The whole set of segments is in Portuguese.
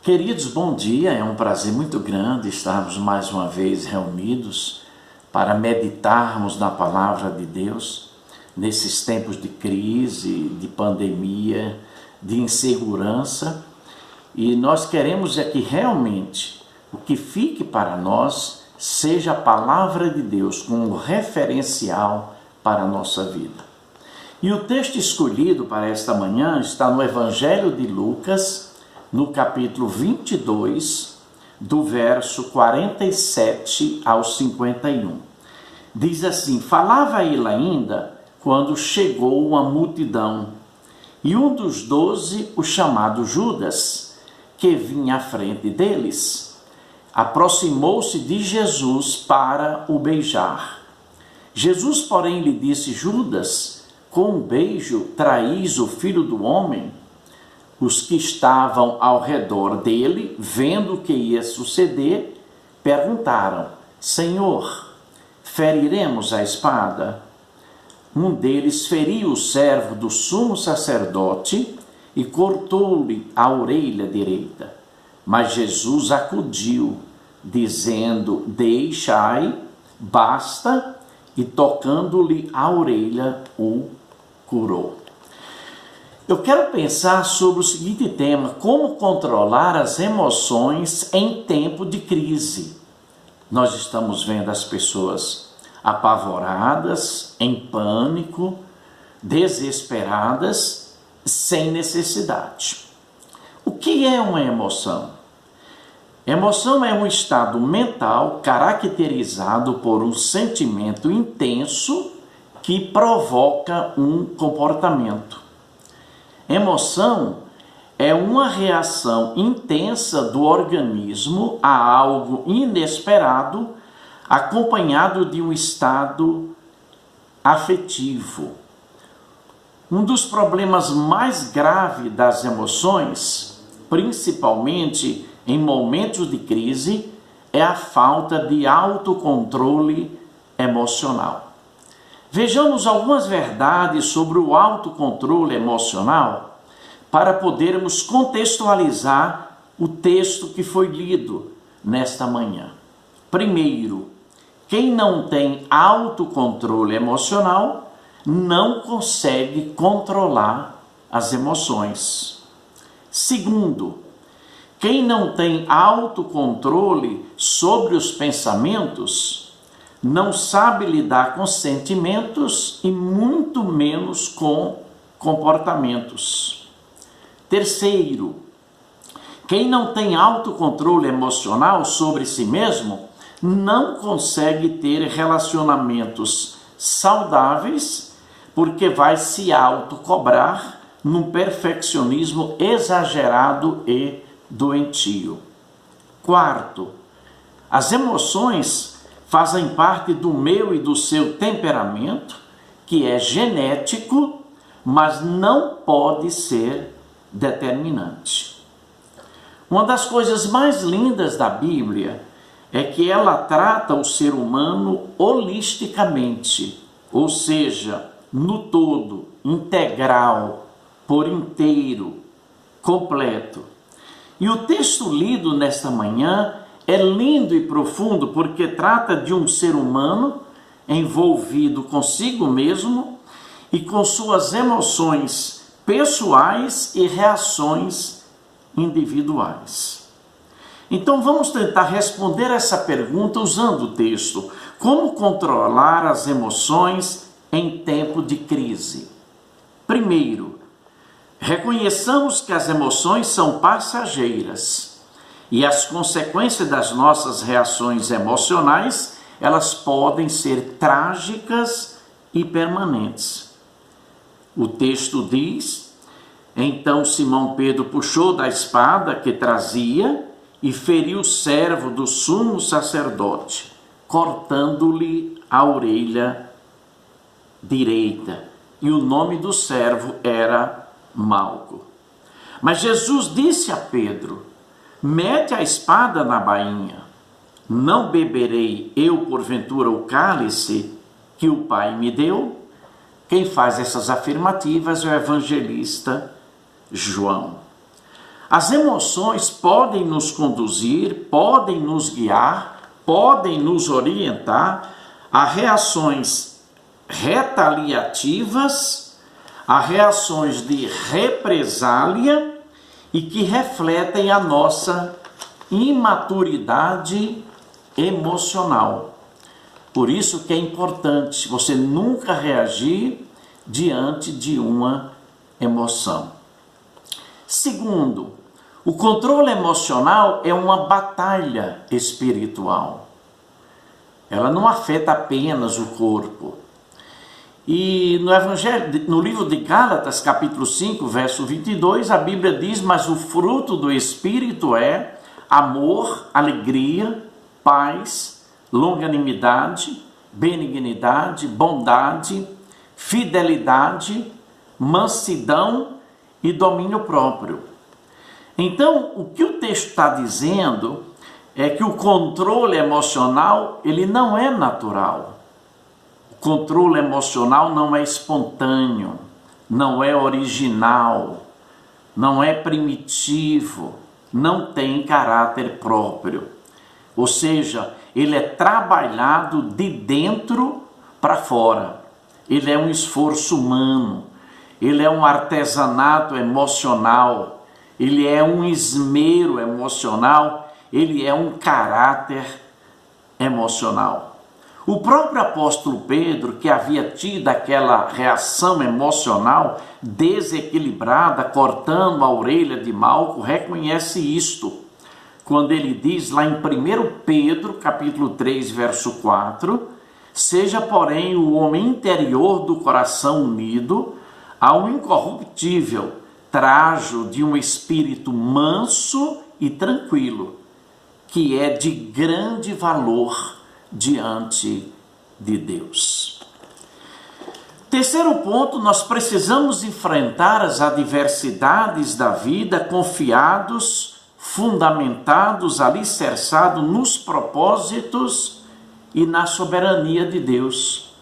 Queridos, bom dia. É um prazer muito grande estarmos mais uma vez reunidos para meditarmos na palavra de Deus nesses tempos de crise, de pandemia, de insegurança. E nós queremos que realmente o que fique para nós seja a palavra de Deus como referencial para a nossa vida. E o texto escolhido para esta manhã está no Evangelho de Lucas, no capítulo 22, do verso 47 ao 51. Diz assim: falava ele ainda quando chegou uma multidão, e um dos 12, o chamado Judas, que vinha à frente deles, aproximou-se de Jesus para o beijar. Jesus, porém, lhe disse: Judas, com um beijo traís o Filho do Homem? Os que estavam ao redor dele, vendo o que ia suceder, perguntaram: Senhor, feriremos a espada? Um deles feriu o servo do sumo sacerdote e cortou-lhe a orelha direita. Mas Jesus acudiu, dizendo: deixai, basta, e tocando-lhe a orelha, o curou. Eu quero pensar sobre o seguinte tema: como controlar as emoções em tempo de crise. Nós estamos vendo as pessoas apavoradas, em pânico, desesperadas, sem necessidade. O que é uma emoção? Emoção é um estado mental caracterizado por um sentimento intenso que provoca um comportamento. Emoção é uma reação intensa do organismo a algo inesperado, acompanhado de um estado afetivo. Um dos problemas mais graves das emoções, principalmente em momentos de crise, é a falta de autocontrole emocional. Vejamos algumas verdades sobre o autocontrole emocional para podermos contextualizar o texto que foi lido nesta manhã. Primeiro, quem não tem autocontrole emocional não consegue controlar as emoções. Segundo, quem não tem autocontrole sobre os pensamentos não sabe lidar com sentimentos e muito menos com comportamentos. Terceiro, quem não tem autocontrole emocional sobre si mesmo não consegue ter relacionamentos saudáveis porque vai se autocobrar num perfeccionismo exagerado e doentio. Quarto, as emoções fazem parte do meu e do seu temperamento, que é genético, mas não pode ser determinante. Uma das coisas mais lindas da Bíblia é que ela trata o ser humano holisticamente, ou seja, no todo, integral, por inteiro, completo. E o texto lido nesta manhã é lindo e profundo porque trata de um ser humano envolvido consigo mesmo e com suas emoções pessoais e reações individuais. Então vamos tentar responder essa pergunta usando o texto: como controlar as emoções em tempo de crise? Primeiro, reconheçamos que as emoções são passageiras. E as consequências das nossas reações emocionais, elas podem ser trágicas e permanentes. O texto diz: então Simão Pedro puxou da espada que trazia e feriu o servo do sumo sacerdote, cortando-lhe a orelha direita. E o nome do servo era Malco. Mas Jesus disse a Pedro: mete a espada na bainha. Não beberei eu, porventura, o cálice que o Pai me deu? Quem faz essas afirmativas é o evangelista João. As emoções podem nos conduzir, podem nos guiar, podem nos orientar a reações retaliativas, a reações de represália e que refletem a nossa imaturidade emocional. Por isso que é importante você nunca reagir diante de uma emoção. Segundo, o controle emocional é uma batalha espiritual. Ela não afeta apenas o corpo. E no livro de Gálatas, capítulo 5, verso 22, a Bíblia diz: mas o fruto do Espírito é amor, alegria, paz, longanimidade, benignidade, bondade, fidelidade, mansidão e domínio próprio. Então, o que o texto está dizendo é que o controle emocional, ele não é natural. O controle emocional não é espontâneo, não é original, não é primitivo, não tem caráter próprio. Ou seja, ele é trabalhado de dentro para fora. Ele é um esforço humano, ele é um artesanato emocional, ele é um esmero emocional, ele é um caráter emocional. O próprio apóstolo Pedro, que havia tido aquela reação emocional desequilibrada, cortando a orelha de Malco, reconhece isto, quando ele diz lá em 1 Pedro, capítulo 3, verso 4, seja, porém, o homem interior do coração unido ao incorruptível trajo de um espírito manso e tranquilo, que é de grande valor diante de Deus. Terceiro ponto, nós precisamos enfrentar as adversidades da vida confiados, fundamentados, alicerçados nos propósitos e na soberania de Deus.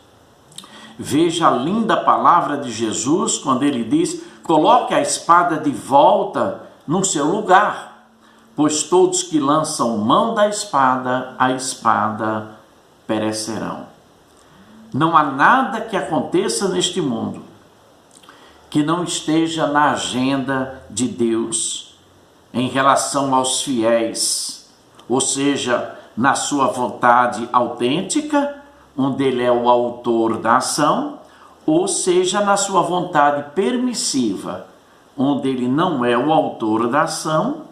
Veja a linda palavra de Jesus quando ele diz: coloque a espada de volta no seu lugar, pois todos que lançam mão da espada, a espada perecerão. Não há nada que aconteça neste mundo que não esteja na agenda de Deus em relação aos fiéis, ou seja, na sua vontade autêntica, onde ele é o autor da ação, ou seja, na sua vontade permissiva, onde ele não é o autor da ação,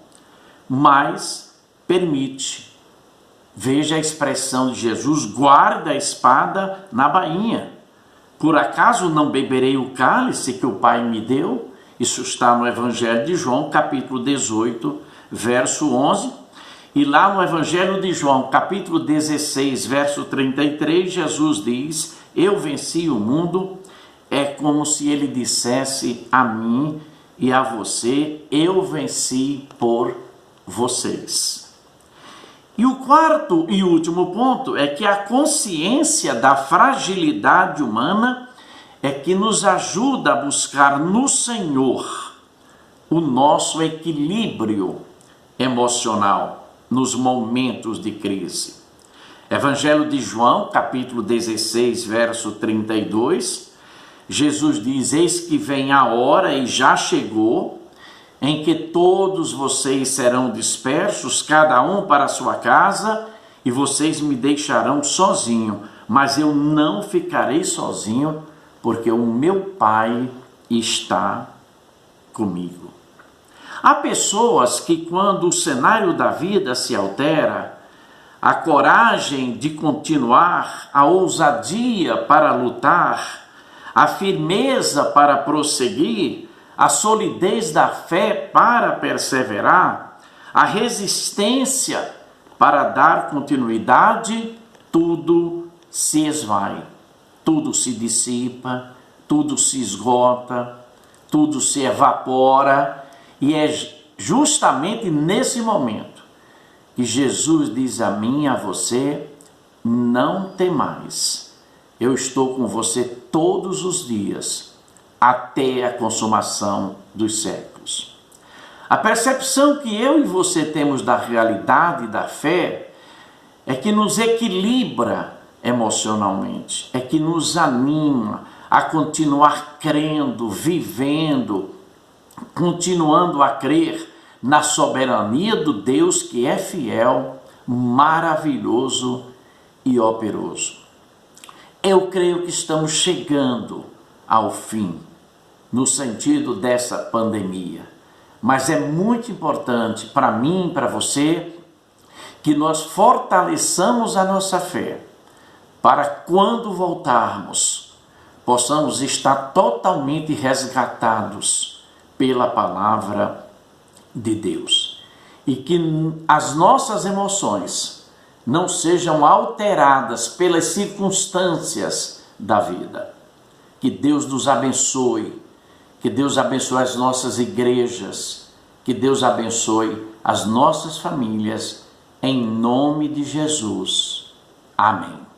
mas permite. Veja a expressão de Jesus: guarda a espada na bainha. Por acaso não beberei o cálice que o Pai me deu? Isso está no Evangelho de João, capítulo 18, verso 11. E lá no Evangelho de João, capítulo 16, verso 33, Jesus diz: eu venci o mundo. É como se ele dissesse a mim e a você: eu venci por vocês. E o quarto e último ponto é que a consciência da fragilidade humana é que nos ajuda a buscar no Senhor o nosso equilíbrio emocional nos momentos de crise. Evangelho de João, capítulo 16, verso 32, Jesus diz: eis que vem a hora e já chegou, em que todos vocês serão dispersos, cada um para a sua casa, e vocês me deixarão sozinho, mas eu não ficarei sozinho, porque o meu Pai está comigo. Há pessoas que, quando o cenário da vida se altera, a coragem de continuar, a ousadia para lutar, a firmeza para prosseguir, a solidez da fé para perseverar, a resistência para dar continuidade, tudo se esvai, tudo se dissipa, tudo se esgota, tudo se evapora, e é justamente nesse momento que Jesus diz a mim e a você: não temais, eu estou com você todos os dias, até a consumação dos séculos. A percepção que eu e você temos da realidade e da fé é que nos equilibra emocionalmente, é que nos anima a continuar crendo, vivendo, continuando a crer na soberania do Deus que é fiel, maravilhoso e operoso. Eu creio que estamos chegando ao fim, no sentido dessa pandemia. Mas é muito importante para mim e para você que nós fortaleçamos a nossa fé, para quando voltarmos, possamos estar totalmente resgatados pela palavra de Deus. E que as nossas emoções não sejam alteradas pelas circunstâncias da vida. Que Deus nos abençoe, que Deus abençoe as nossas igrejas, que Deus abençoe as nossas famílias, em nome de Jesus. Amém.